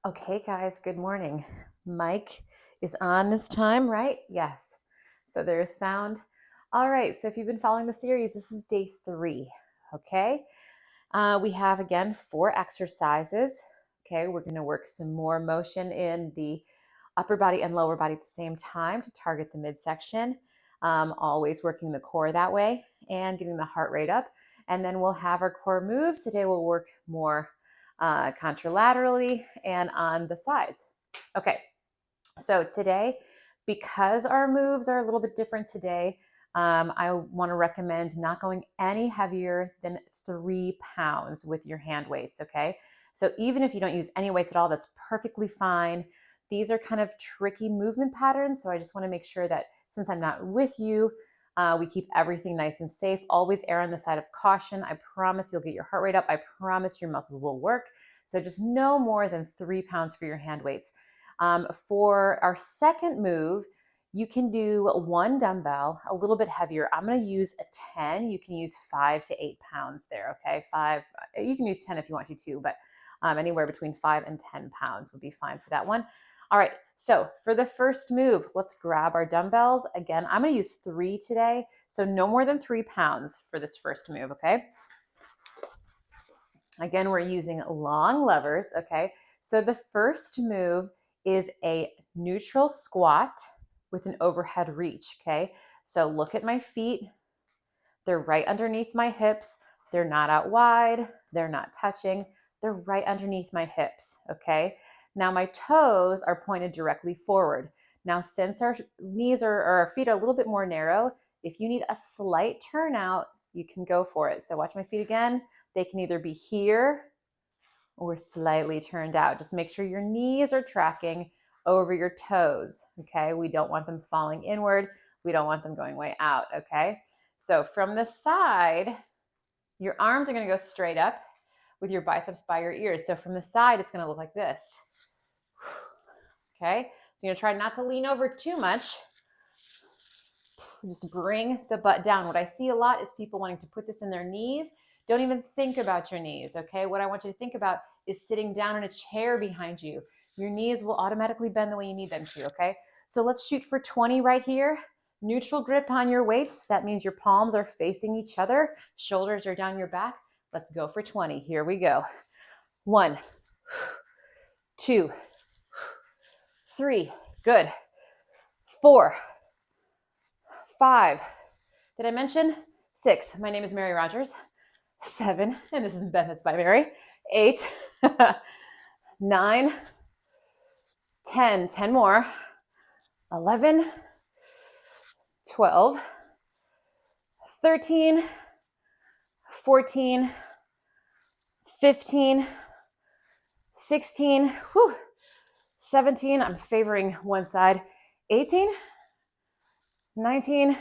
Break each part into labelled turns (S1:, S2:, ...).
S1: Okay, guys, good morning. Mike is on this time, right? Yes. So there's sound. All right, so if you've been following the series, this is day 3, okay? We have, again, 4 exercises, okay? We're gonna work some more motion in the upper body and lower body at the same time to target the midsection, always working the core that way and getting the heart rate up. And then we'll have our core moves. Today we'll work more contralaterally and on the sides. Okay, so today, because our moves are a little bit different today, I want to recommend not going any heavier than 3 pounds with your hand weights, okay? So even if you don't use any weights at all, that's perfectly fine. These are kind of tricky movement patterns, so I just want to make sure that since I'm not with you, we keep everything nice and safe. Always err on the side of caution. I promise you'll get your heart rate up. I promise your muscles will work. So just no more than 3 pounds for your hand weights. For our second move, you can do 1 dumbbell, a little bit heavier. I'm going to use a 10. You can use 5 to 8 pounds there, okay? 5, you can use 10 if you want to, but anywhere between 5 and 10 pounds would be fine for that one. All right, so for the first move, let's grab our dumbbells. Again, I'm going to use 3 today, so no more than 3 pounds for this first move, okay? Again, we're using long levers, okay? So the first move is a neutral squat with an overhead reach, okay? So look at my feet. They're right underneath my hips. They're not out wide. They're not touching. They're right underneath my hips, okay? Now my toes are pointed directly forward. Now, since our knees or our feet are a little bit more narrow, if you need a slight turnout, you can go for it. So watch my feet again. They can either be here or slightly turned out. Just make sure your knees are tracking over your toes, okay? We don't want them falling inward. We don't want them going way out, okay? So from the side, your arms are gonna go straight up with your biceps by your ears. So from the side, it's gonna look like this, okay? You're gonna try not to lean over too much. Just bring the butt down. What I see a lot is people wanting to put this in their knees. Don't even think about your knees, okay? What I want you to think about is sitting down in a chair behind you. Your knees will automatically bend the way you need them to, okay? So let's shoot for 20 right here. Neutral grip on your weights. That means your palms are facing each other. Shoulders are down your back. Let's go for 20. Here we go. 1, 2, 3. Good. 4, 5. Did I mention? 6. My name is Mary Rogers. 7. And this is Benefits by Mary. 8. 9. 10. 10 more. 11. 12. 13. 14. 15. 16. 17. I'm favoring one side. 18. 19.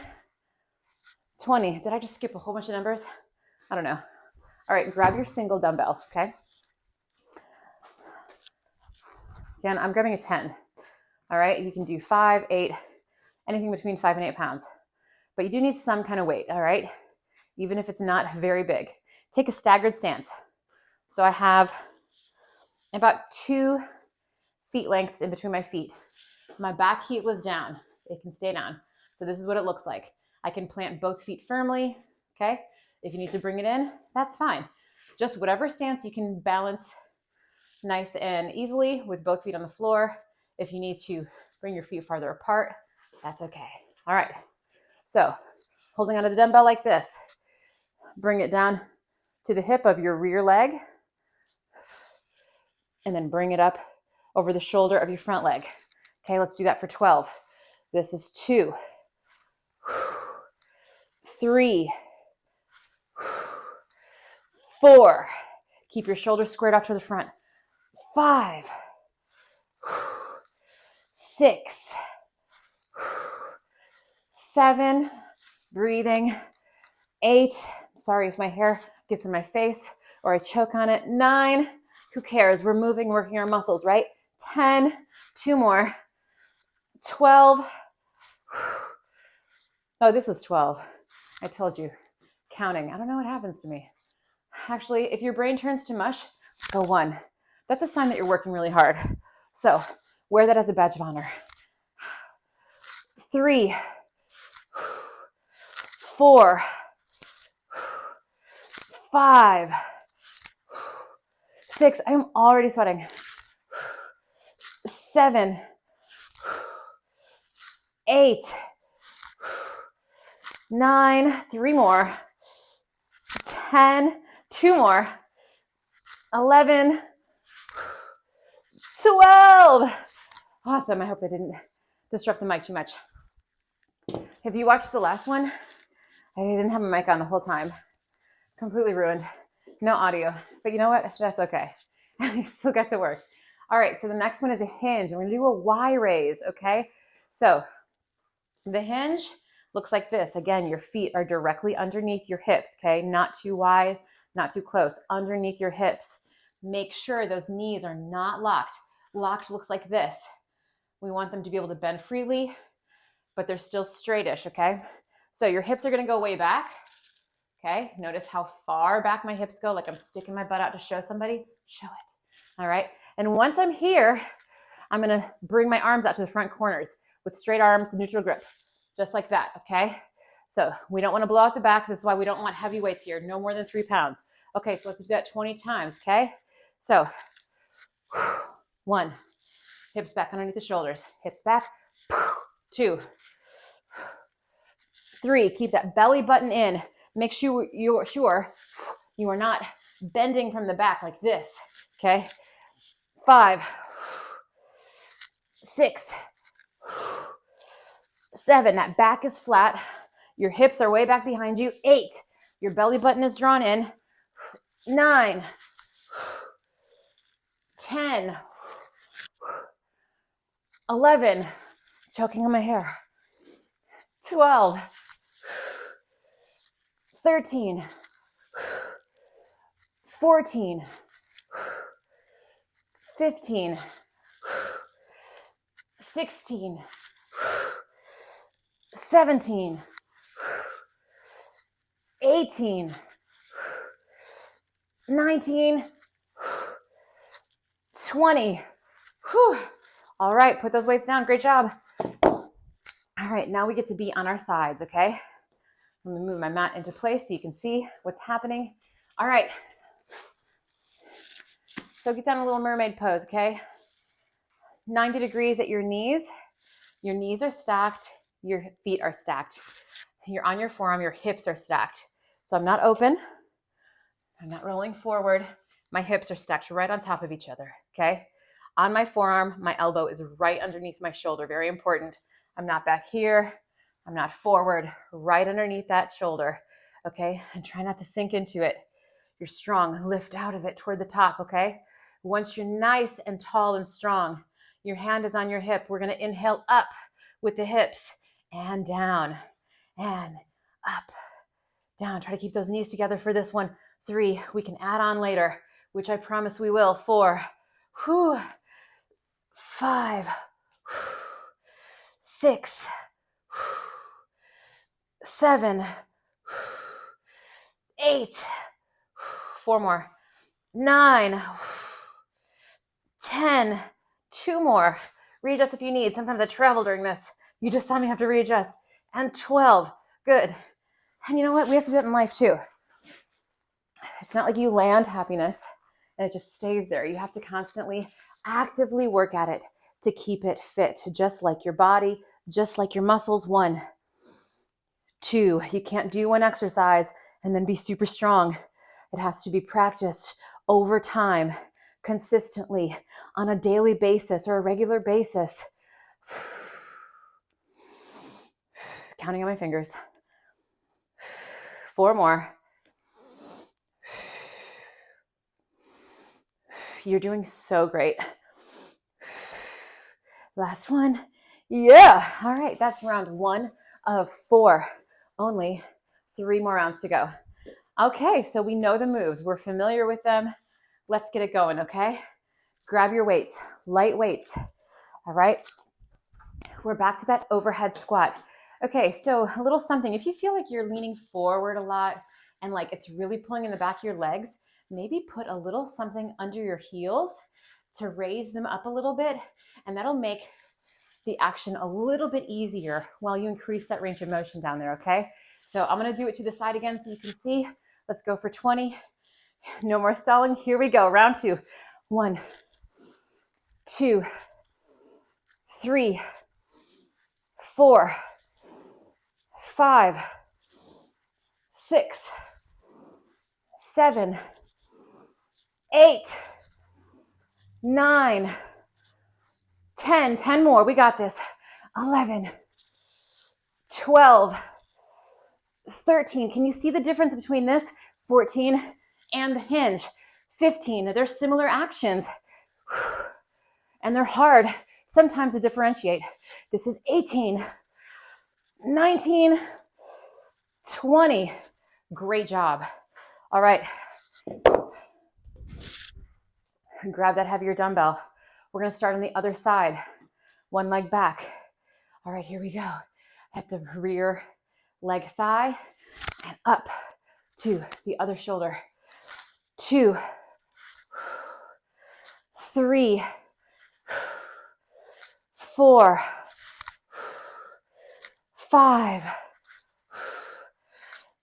S1: 20. Did I just skip a whole bunch of numbers? I don't know. All right, grab your single dumbbell, okay? Again, I'm grabbing a 10. All right, you can do 5, 8, anything between 5 and 8 pounds. But you do need some kind of weight, all right? Even if it's not very big. Take a staggered stance. So I have about 2 feet lengths in between my feet. My back heel is down. It can stay down. So this is what it looks like. I can plant both feet firmly, okay? If you need to bring it in, that's fine. Just whatever stance you can balance nice and easily with both feet on the floor. If you need to bring your feet farther apart, that's okay. All right. So holding onto the dumbbell like this, bring it down to the hip of your rear leg, and then bring it up over the shoulder of your front leg. Okay, let's do that for 12. This is 2, 3, 4. Keep your shoulders squared off to the front. 5, 6, 7, breathing. 8, sorry if my hair gets in my face or I choke on it. 9, who cares? We're moving, working our muscles, right? 10, 2 more. 12. Oh, this is 12. I told you, counting. I don't know what happens to me. Actually, if your brain turns to mush, go 1. that's a sign that you're working really hard. So wear that as a badge of honor. 3, 4, 5, 6. I'm already sweating. 7, 8, 9, 3 more. 10, 2 more. 11, 12. Awesome. I hope I didn't disrupt the mic too much. If you watched the last one, I didn't have a mic on the whole time. Completely ruined. No audio. But you know what? That's okay. I still got to work. All right, so the next one is a hinge. We're going to do a Y raise, okay? So the hinge looks like this. Again, your feet are directly underneath your hips, okay? Not too wide, not too close. Underneath your hips. Make sure those knees are not locked. Locked looks like this. We want them to be able to bend freely, but they're still straightish, okay? So your hips are going to go way back, okay? Notice how far back my hips go, like I'm sticking my butt out to show somebody. Show it, all right? And once I'm here, I'm going to bring my arms out to the front corners with straight arms, neutral grip, just like that, okay? So we don't want to blow out the back. This is why we don't want heavy weights here, no more than 3 pounds. Okay, so let's do that 20 times, okay? So 1, hips back underneath the shoulders, hips back, 2, 3, keep that belly button in. Make sure you are not bending from the back like this, okay? 5, 6, 7, that back is flat. Your hips are way back behind you. 8, your belly button is drawn in. 9, 10, 11, choking on my hair. 12, 13, 14, 15, 16, 17, 18, 19, 20. Whew. All right, put those weights down. Great job. All right, now we get to be on our sides, okay? I'm gonna move my mat into place so you can see what's happening. All right. So get down a little mermaid pose, okay? 90 degrees at your knees. Your knees are stacked. Your feet are stacked. You're on your forearm. Your hips are stacked. So I'm not open. I'm not rolling forward. My hips are stacked right on top of each other, okay? On my forearm, my elbow is right underneath my shoulder. Very important. I'm not back here. I'm not forward. Right underneath that shoulder, okay? And try not to sink into it. You're strong. Lift out of it toward the top, okay? Once you're nice and tall and strong, your hand is on your hip. We're going to inhale up with the hips and down and up, down. Try to keep those knees together for this one. 3, we can add on later, which I promise we will. 4, 5, 6, 7, 8, 4 more, 9, 10, 2 more. Readjust if you need. Sometimes I travel during this. You just saw me have to readjust. And 12. Good. And you know what? We have to do it in life too. It's not like you land happiness and it just stays there. You have to constantly, actively work at it to keep it fit, just like your body, just like your muscles. 1, 2, you can't do one exercise and then be super strong. It has to be practiced over time, consistently, on a daily basis or a regular basis. Counting on my fingers. 4 more. You're doing so great. Last one. Yeah. All right. That's round 1 of 4. Only 3 more rounds to go. Okay. So we know the moves. We're familiar with them. Let's get it going. Okay. Grab your weights, light weights. All right. We're back to that overhead squat. Okay. So a little something. If you feel like you're leaning forward a lot and like it's really pulling in the back of your legs, maybe put a little something under your heels to raise them up a little bit, and that'll make the action a little bit easier while you increase that range of motion down there, okay? So I'm gonna do it to the side again so you can see. Let's go for 20. No more stalling. Here we go. Round 2. 1, 2, 3, 4, 5, 6, 7, 8, 9, 10. 10 more. We got this. 11, 12, 13. Can you see the difference between this? 14 and the hinge. 15. They're similar actions and they're hard sometimes to differentiate. This is 18, 19, 20. Great job. All right. Grab that heavier dumbbell. We're going to start on the other side. One leg back. All right, here we go. At the rear leg thigh and up to the other shoulder. 2, 3, 4, 5,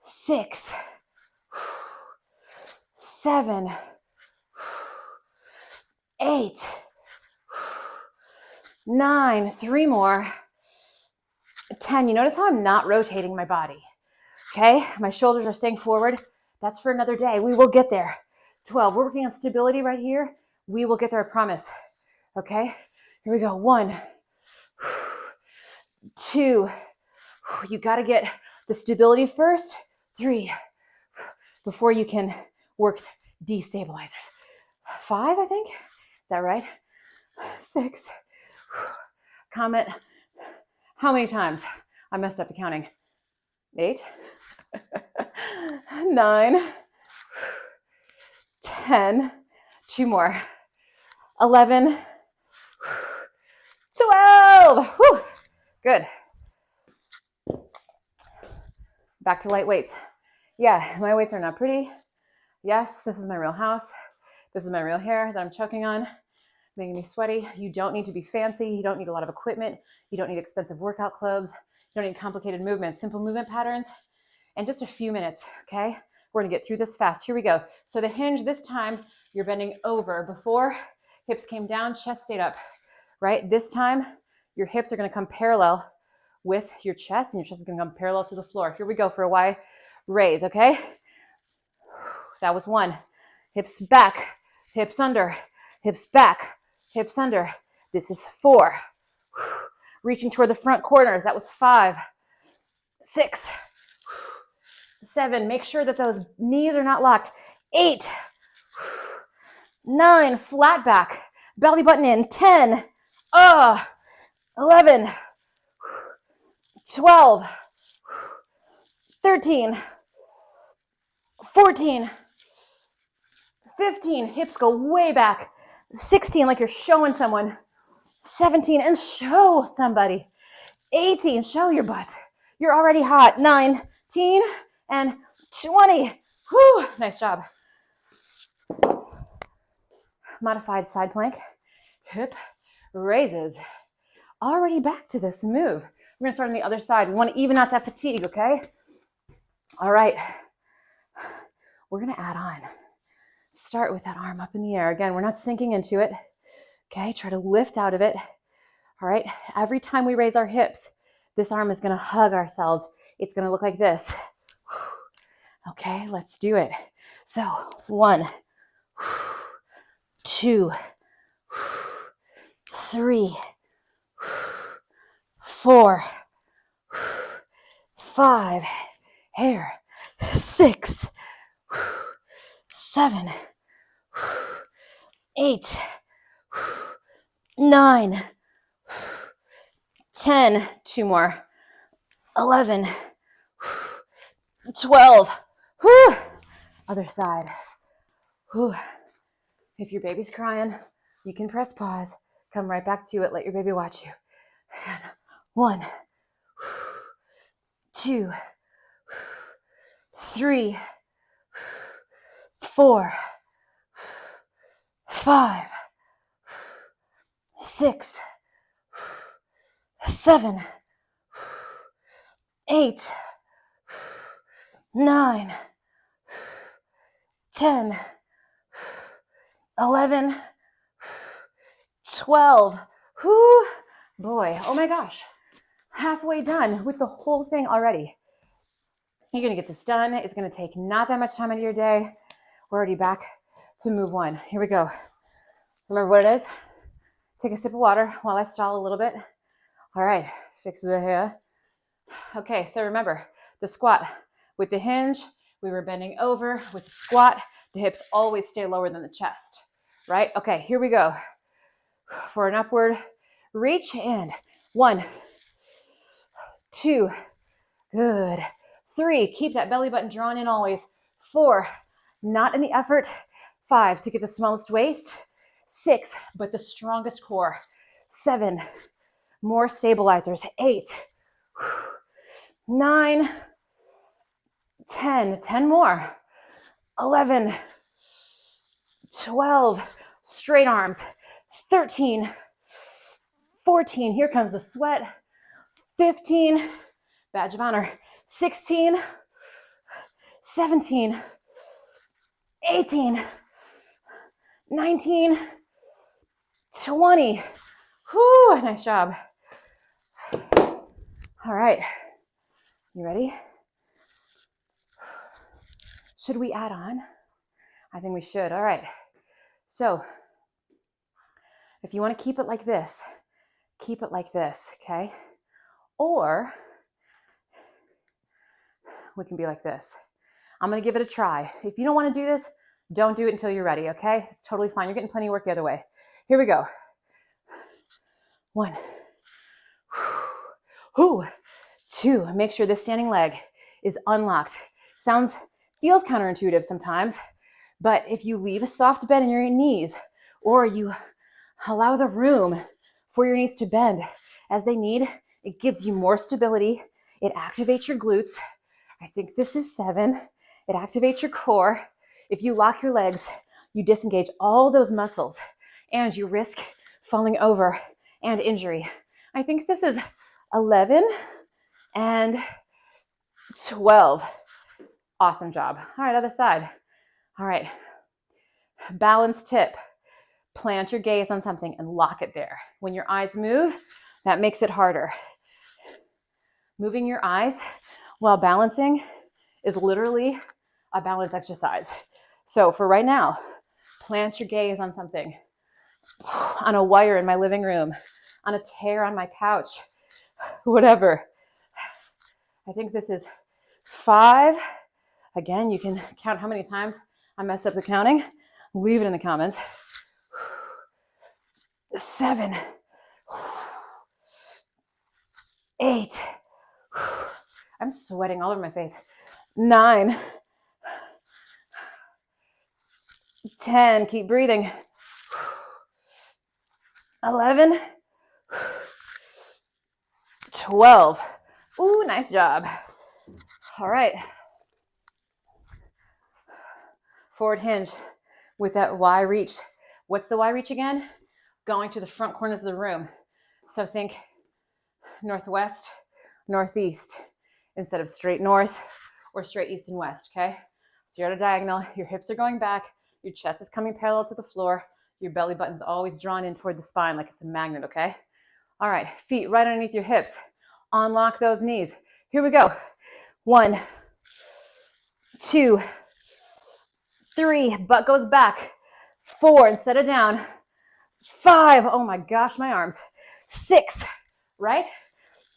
S1: 6, 7, 8, 9, 3 more, 10. You notice how I'm not rotating my body, okay? My shoulders are staying forward. That's for another day. We will get there. 12. We're working on stability right here. We will get there, I promise. Okay? Here we go. 1, 2. You got to get the stability first. 3. Before you can work destabilizers. 5, I think. Is that right? 6. Comment how many times I messed up the counting. 8. 9. 10. 2 more. 11. 12. Whew. Good. Back to light weights. Yeah, my weights are not pretty. Yes, this is my real house. This is my real hair that I'm choking on, making me sweaty. You don't need to be fancy. You don't need a lot of equipment. You don't need expensive workout clothes. You don't need complicated movements, simple movement patterns, and just a few minutes, okay? We're gonna get through this fast. Here we go. So the hinge, this time, you're bending over. Before, hips came down, chest stayed up, right? This time, your hips are gonna come parallel with your chest, and your chest is gonna come parallel to the floor. Here we go for a Y raise, okay? That was 1. Hips back, hips under, hips back, hips under. This is 4. Reaching toward the front corners. That was 5, 6, 7. Make sure that those knees are not locked. 8, 9. Flat back, belly button in. 10, 11, 12, 13, 14, 15, hips go way back. 16, like you're showing someone. 17, and show somebody. 18, show your butt. You're already hot. 19 and 20. Whew, nice job. Modified side plank. Hip raises. Already back to this move. We're gonna start on the other side. We wanna even out that fatigue, okay? All right. We're gonna add on. Start with that arm up in the air. Again, we're not sinking into it. Okay, try to lift out of it. All right, every time we raise our hips, this arm is gonna hug ourselves. It's gonna look like this. Okay, let's do it. So 1, 2, 3, 4, 5, hair, 6, 7, 8, 9, 10, 2 more, 11, 12, whew. Other side. Whew. If your baby's crying, you can press pause, come right back to it, let your baby watch you. And 1, 2, 3, 4, 5, 6, 7, 8, 9, 10, 11, 12. Whew. Boy, oh my gosh. Halfway done with the whole thing already. You're going to get this done. It's going to take not that much time out of your day. We're already back to move one. Here we go. Remember what it is? Take a sip of water while I stall a little bit. All right, fix the hair. Okay, so remember the squat. With the hinge, we were bending over. With the squat, the hips always stay lower than the chest, right? Okay, here we go. For an upward reach, and 1, 2, good. 3, keep that belly button drawn in always. 4, not in the effort. 5, to get the smallest waist. 6, but the strongest core. 7, more stabilizers. 8, 9, 10, 10 more. 11, 12, straight arms. 13, 14, here comes the sweat. 15, badge of honor. 16, 17, 18, 19, 20. Whew, nice job. All right, you ready? Should we add on? I think we should. All right. So if you want to keep it like this, keep it like this, okay? Or we can be like this. I'm going to give it a try. If you don't want to do this, don't do it until you're ready, okay? It's totally fine. You're getting plenty of work the other way. Here we go. 1, 2. Make sure this standing leg is unlocked. Feels counterintuitive sometimes, but if you leave a soft bend in your knees, or you allow the room for your knees to bend as they need, it gives you more stability. It activates your glutes. I think this is 7. It activates your core. If you lock your legs, you disengage all those muscles and you risk falling over and injury. I think this is 11 and 12. Awesome job. All right, other side. All right. Balance tip. Plant your gaze on something and lock it there. When your eyes move, that makes it harder. Moving your eyes while balancing is literally a balance exercise. So for right now, plant your gaze on something. On a wire in my living room, on a tear on my couch, whatever. I think this is 5. Again, you can count how many times I messed up the counting. Leave it in the comments. 7, 8. I'm sweating all over my face. 9, 10. Keep breathing. 11, 12. Ooh, nice job. All right. Forward hinge with that Y reach. What's the Y reach again? Going to the front corners of the room. So think northwest, northeast, instead of straight north or straight east and west, okay? So you're at a diagonal, your hips are going back, your chest is coming parallel to the floor, your belly button's always drawn in toward the spine like it's a magnet, okay? All right, feet right underneath your hips. Unlock those knees. Here we go. 1, 2, 3, butt goes back. 4, instead of down. 5, oh my gosh, my arms. 6, right?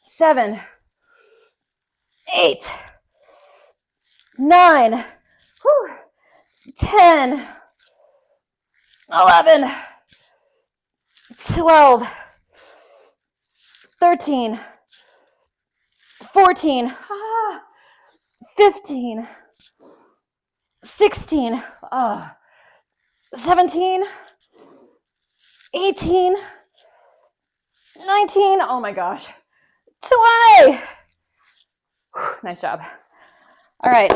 S1: 7, 8, 9, 10, 11, 12, 13, 14, 15, 16, 17, 18, 19, oh my gosh, 20. Nice job. All right.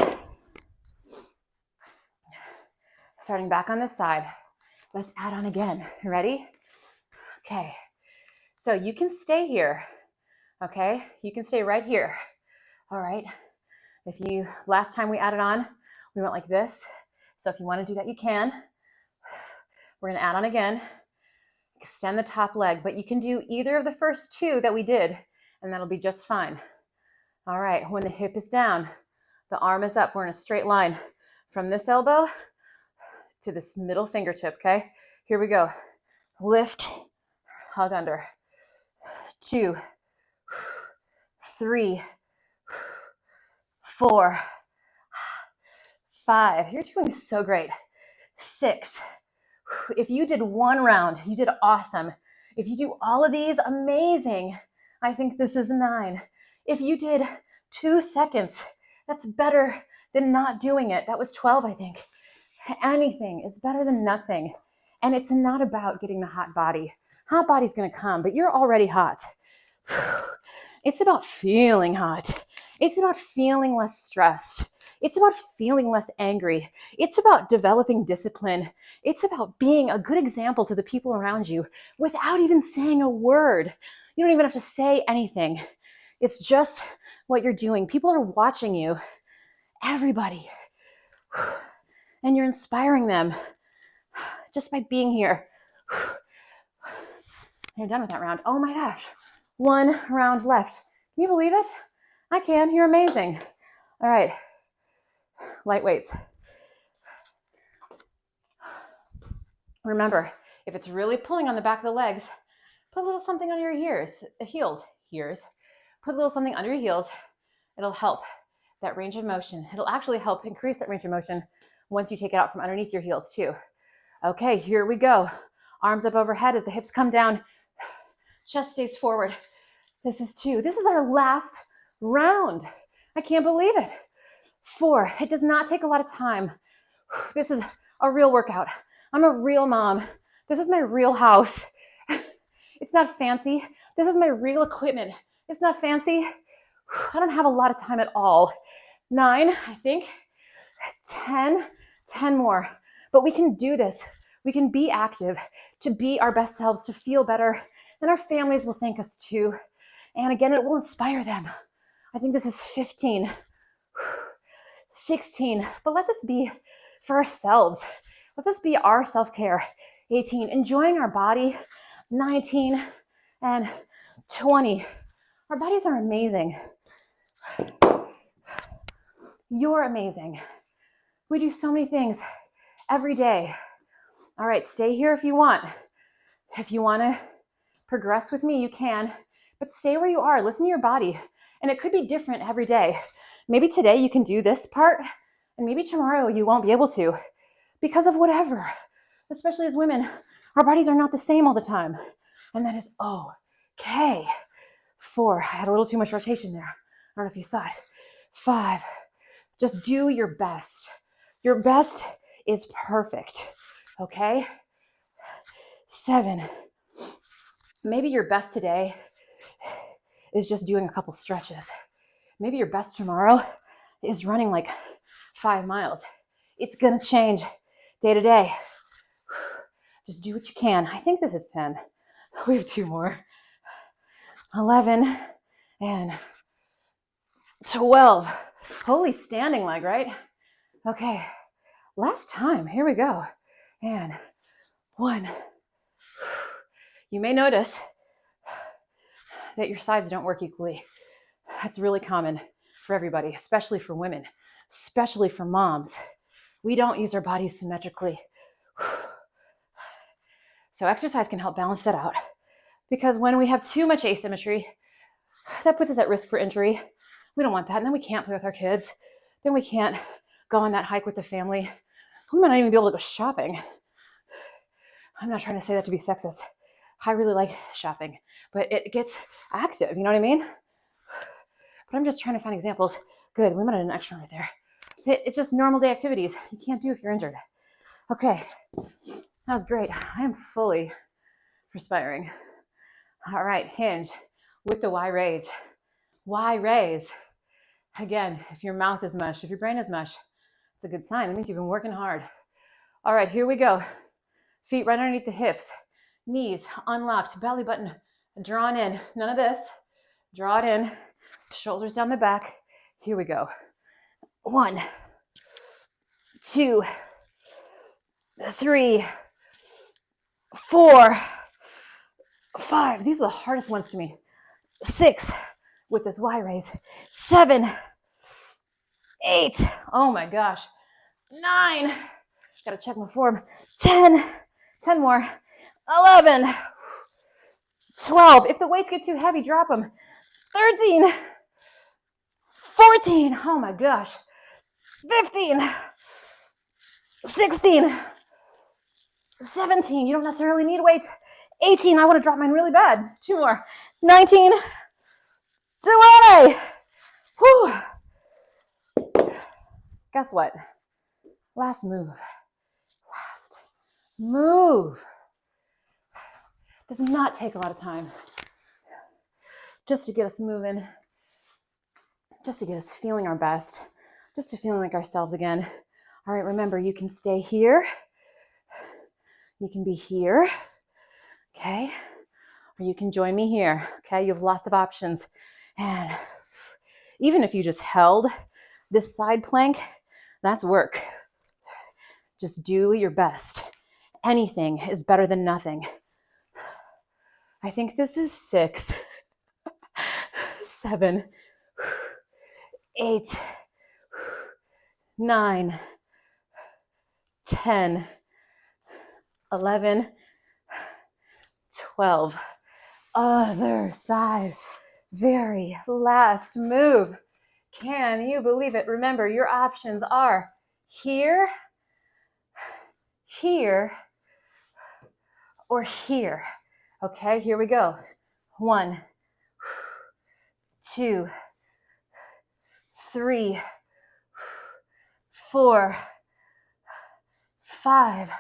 S1: Starting back on this side. Let's add on again. Ready? Okay. So you can stay here. Okay. You can stay right here. All right. Last time we added on, we went like this. So if you want to do that, you can. We're going to add on again. Extend the top leg, but you can do either of the first two that we did, and that'll be just fine. All right, when the hip is down, the arm is up. We're in a straight line from this elbow to this middle fingertip, okay? Here we go. Lift, hug under. 2, 3, 4, 5. You're doing so great. 6. If you did one round, you did awesome. If you do all of these, amazing. I think this is 9. If you did 2 seconds, that's better than not doing it. That was 12, I think. Anything is better than nothing. And it's not about getting the hot body. Hot body's gonna come, but you're already hot. It's about feeling hot. It's about feeling less stressed. It's about feeling less angry. It's about developing discipline. It's about being a good example to the people around you without even saying a word. You don't even have to say anything. It's just what you're doing. People are watching you. Everybody. And you're inspiring them just by being here. You're done with that round. Oh my gosh. 1 round left. Can you believe it? I can. You're amazing. All right. Light weights. Remember, if it's really pulling on the back of the legs, put a little something on your heels. Put a little something under your heels. It'll help that range of motion. It'll actually help increase that range of motion once you take it out from underneath your heels too. Okay, here we go. Arms up overhead as the hips come down. Chest stays forward. This is 2. This is our last round. I can't believe it. 4. It does not take a lot of time. This is a real workout. I'm a real mom. This is my real house. It's not fancy. This is my real equipment. It's not fancy. I don't have a lot of time at all. 9, I think. 10 more. But we can do this. We can be active, to be our best selves, to feel better. And our families will thank us too. And again, it will inspire them. I think this is 15, 16. But let this be for ourselves. Let this be our self-care. 18, enjoying our body. 19 and 20. Our bodies are amazing. You're amazing. We do so many things every day. All right, stay here if you want. If you want to progress with me, you can, but stay where you are. Listen to your body. And it could be different every day. Maybe today you can do this part, and maybe tomorrow you won't be able to because of whatever. Especially as women, our bodies are not the same all the time. And that is okay. 4, I had a little too much rotation there. I don't know if you saw it. 5, just do your best. Your best is perfect, okay? 7, maybe your best today is just doing a couple stretches. Maybe your best tomorrow is running like 5 miles. It's gonna change day to day. Just do what you can. I think this is 10. We have 2 more. 11 and 12. Holy standing leg, right? Okay, last time. Here we go. And 1. You may notice that your sides don't work equally. That's really common for everybody, especially for women, especially for moms. We don't use our bodies symmetrically. So exercise can help balance that out, because when we have too much asymmetry, that puts us at risk for injury. We don't want that. And then we can't play with our kids. Then we can't go on that hike with the family. We might not even be able to go shopping. I'm not trying to say that to be sexist. I really like shopping, but it gets active, you know what I mean? But I'm just trying to find examples. Good, we might have an extra right there. It's just normal day activities you can't do if you're injured. Okay, that was great. I am fully perspiring. All right, hinge with the Y raise. Y raise. Again, if your mouth is mush, if your brain is mush, it's a good sign. That means you've been working hard. All right, here we go. Feet right underneath the hips. Knees unlocked, belly button drawn in. None of this. Draw it in. Shoulders down the back. Here we go. 1, 2, 3, 4, 5. These are the hardest ones to me. 6 with this Y raise. 7, 8. Oh my gosh. 9. Gotta check my form. 10. 10 more. 11. 12. If the weights get too heavy, drop them. 13. 14. Oh my gosh. 15. 16. 17. You don't necessarily need weights. 18. I want to drop mine really bad. 2 more. 19. 20. Whew. Guess what? Last move. Last move. Does not take a lot of time. Just to get us moving. Just to get us feeling our best. Just to feeling like ourselves again. All right, remember, you can stay here. You can be here. Okay? Or you can join me here. Okay? You have lots of options. And even if you just held this side plank, that's work. Just do your best. Anything is better than nothing. I think this is 6, 7, 8, 9, 10, 11, 12. Other side. Very last move. Can you believe it? Remember, your options are here, here, or here. Okay, here we go. 1, 2, 3, 4, 5,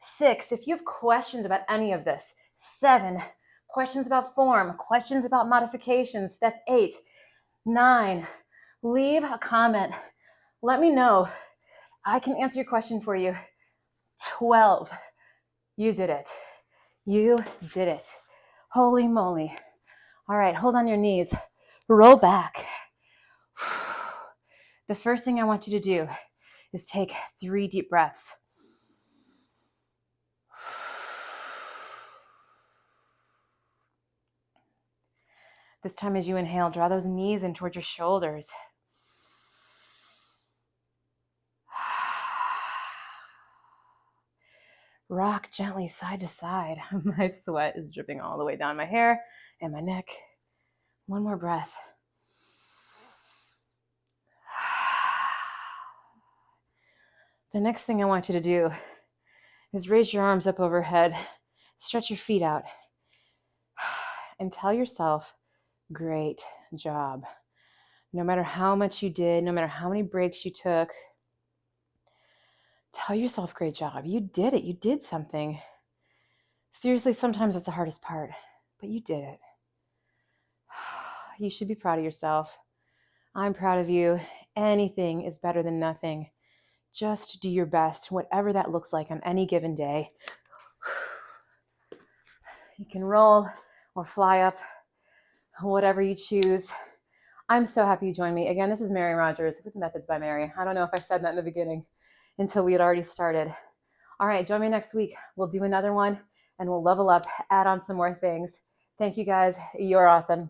S1: 6. If you have questions about any of this, 7. Questions about form, questions about modifications, that's 8. 9. Leave a comment. Let me know. I can answer your question for you. 12. You did it. You did it. Holy moly. All right, hold on your knees. Roll back. The first thing I want you to do is take 3 deep breaths. This time as you inhale, draw those knees in towards your shoulders. Rock gently side to side. My sweat is dripping all the way down my hair and my neck. One more breath. The next thing I want you to do is raise your arms up overhead, stretch your feet out, and tell yourself, great job. No matter how much you did, no matter how many breaks you took, tell yourself, great job. You did it. You did something. Seriously, sometimes that's the hardest part, but you did it. You should be proud of yourself. I'm proud of you. Anything is better than nothing. Just do your best, whatever that looks like on any given day. You can roll or fly up, whatever you choose. I'm so happy you joined me. Again, this is Mary Rogers with Methods by Mary. I don't know if I said that in the beginning until we had already started. All right, join me next week. We'll do another one and we'll level up, add on some more things. Thank you guys. You're awesome.